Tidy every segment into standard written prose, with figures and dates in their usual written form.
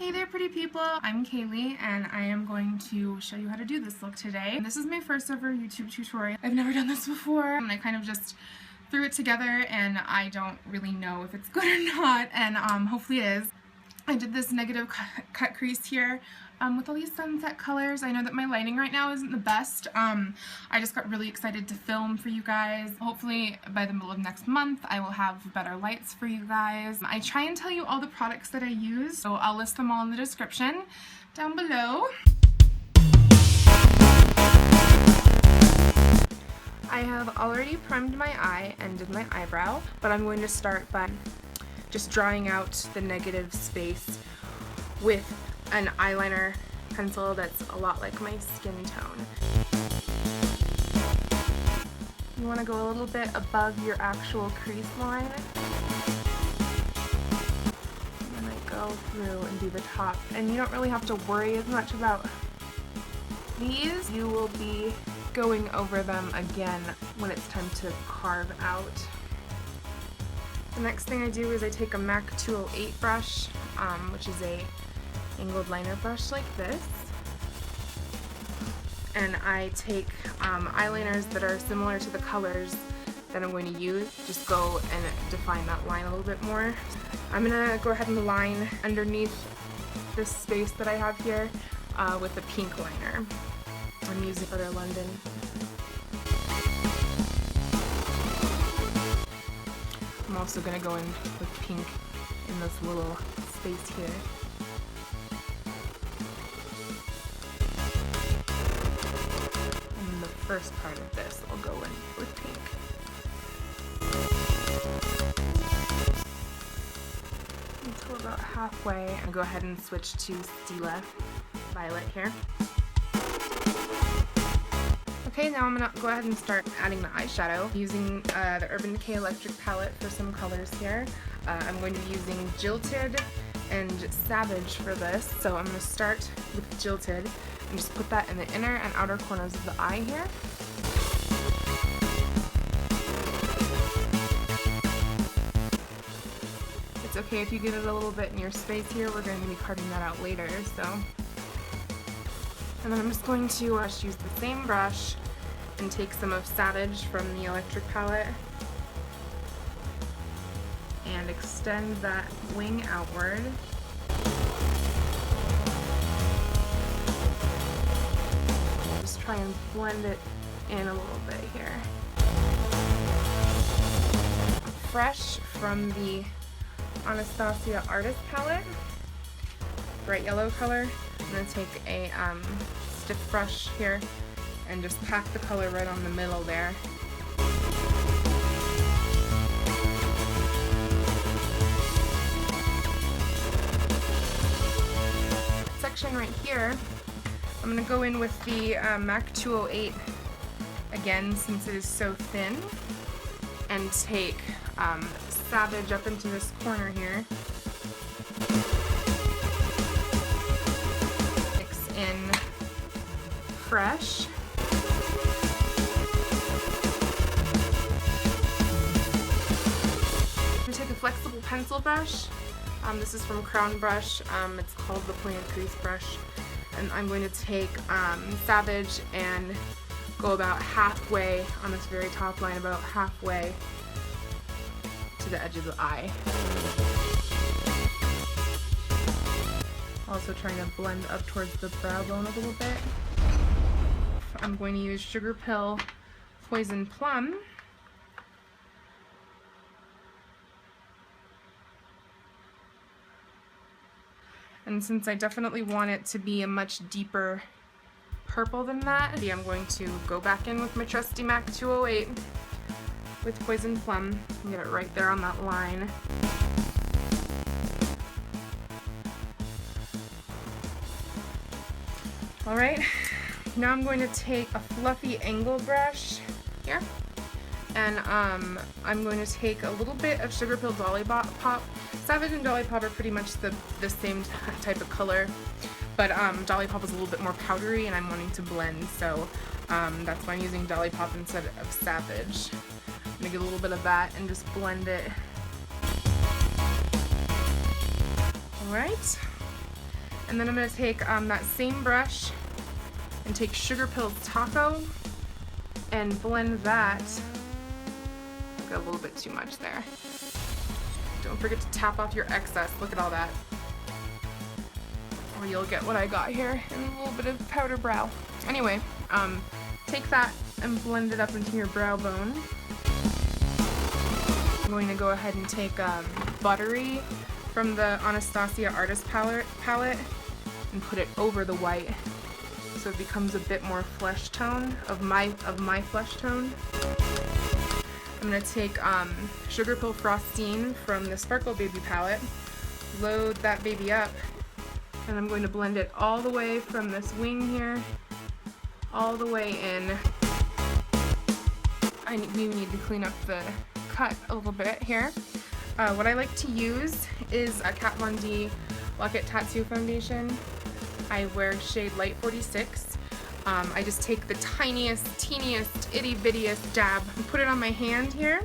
Hey there pretty people, I'm Kaylee and I am going to show you how to do this look today. This is my first ever YouTube tutorial. I've never done this before and I kind of just threw it together and I don't really know if it's good or not, and hopefully it is. I did this negative cut crease here with all these sunset colors. I know that my lighting right now isn't the best. I just got really excited to film for you guys. Hopefully by the middle of next month I will have better lights for you guys. I try and tell you all the products that I use, so I'll list them all in the description down below. I have already primed my eye and did my eyebrow, but I'm going to start by just drawing out the negative space with an eyeliner pencil that's a lot like my skin tone. You want to go a little bit above your actual crease line. And then I go through and do the top. And you don't really have to worry as much about these. You will be going over them again when it's time to carve out. The next thing I do is I take a MAC 208 brush, which is a angled liner brush like this, and I take eyeliners that are similar to the colors that I'm going to use. Just go and define that line a little bit more. I'm gonna go ahead and line underneath this space that I have here with a pink liner. I'm using Butter London. I'm also going to go in with pink in this little space here. And the first part of this I'll go in with pink. Until about halfway, I'll go ahead and switch to Stila Violet here. Okay, now I'm going to go ahead and start adding the eyeshadow using the Urban Decay Electric palette for some colors here. I'm going to be using Jilted and Savage for this, so I'm going to start with Jilted and just put that in the inner and outer corners of the eye here. It's okay if you get it a little bit in your space here, we're going to be carving that out later, so. And then I'm just going to use the same brush and take some of Savage from the Electric palette and extend that wing outward. Just try and blend it in a little bit here. Phresh from the Anastasia Artist palette, bright yellow color. I'm going to take a stiff brush here and just pack the color right on the middle there. Section right here, I'm going to go in with the MAC 208 again since it is so thin, and take Savage up into this corner here. Mix in Phresh. I'm going to take a flexible pencil brush. This is from Crown Brush. It's called the Pointed Crease brush. And I'm going to take Savage and go about halfway on this very top line, about halfway to the edge of the eye. Also trying to blend up towards the brow bone a little bit. I'm going to use Sugarpill Poison Plum. And since I definitely want it to be a much deeper purple than that, I'm going to go back in with my trusty MAC 208 with Poison Plum and get it right there on that line. Alright, now I'm going to take a fluffy angle brush here, and I'm going to take a little bit of Sugarpill Dollipop. Savage and Dollipop are pretty much the same type of color, but Dollipop is a little bit more powdery and I'm wanting to blend, so that's why I'm using Dollipop instead of Savage. I'm going to get a little bit of that and just blend it. Alright, And then I'm going to take that same brush and take Sugarpill's Tako and blend that. I've got a little bit too much there. Don't forget to tap off your excess. Look at all that. Or you'll get what I got here, and a little bit of powder brow. Anyway, take that and blend it up into your brow bone. I'm going to go ahead and take Buttery from the Anastasia Artist palette and put it over the white, so it becomes a bit more flesh tone of my flesh tone. I'm going to take Sugarpill Frostine from the Sparkle Baby palette, load that baby up, and I'm going to blend it all the way from this wing here, all the way in. We need to clean up the cut a little bit here. What I like to use is a Kat Von D Lock It Tattoo foundation. I wear shade Light 46. I just take the tiniest, teeniest, itty bittiest dab and put it on my hand here.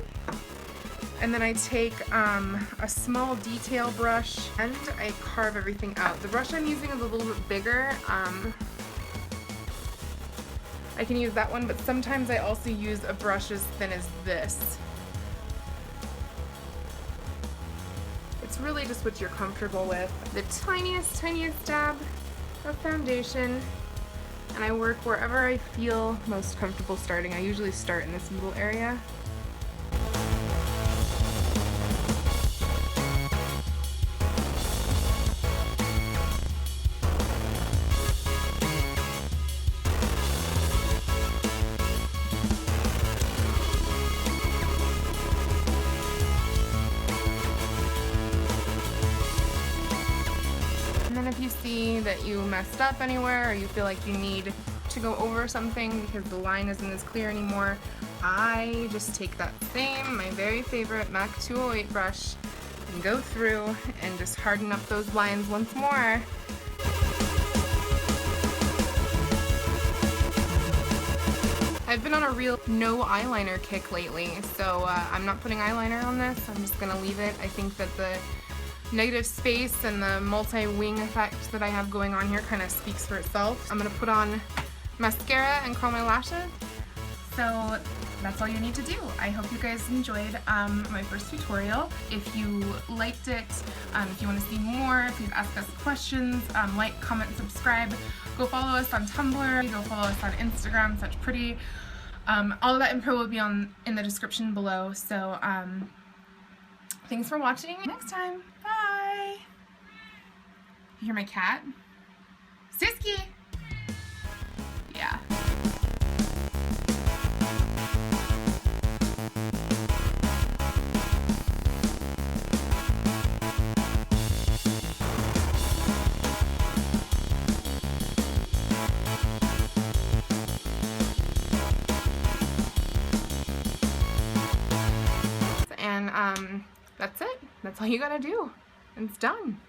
And then I take a small detail brush and I carve everything out. The brush I'm using is a little bit bigger. I can use that one, but sometimes I also use a brush as thin as this. It's really just what you're comfortable with. The tiniest dab of foundation, and I work wherever I feel most comfortable starting. I usually start in this middle area. If you see that you messed up anywhere or you feel like you need to go over something because the line isn't as clear anymore, I just take that same, my very favorite MAC 208 brush and go through and just harden up those lines once more. I've been on a real no eyeliner kick lately, so I'm not putting eyeliner on this. I'm just gonna leave it. I think that the negative space and the multi-wing effect that I have going on here kind of speaks for itself. I'm gonna put on mascara and curl my lashes. So that's all you need to do. I hope you guys enjoyed my first tutorial. If you liked it, if you want to see more, if you've asked us questions, like, comment, subscribe. Go follow us on Tumblr, go follow us on Instagram, Such Pretty. All of that info will be in the description below. So thanks for watching. Next time. Bye. You hear my cat? Siski! Yeah. And that's it. That's all you gotta do. It's done.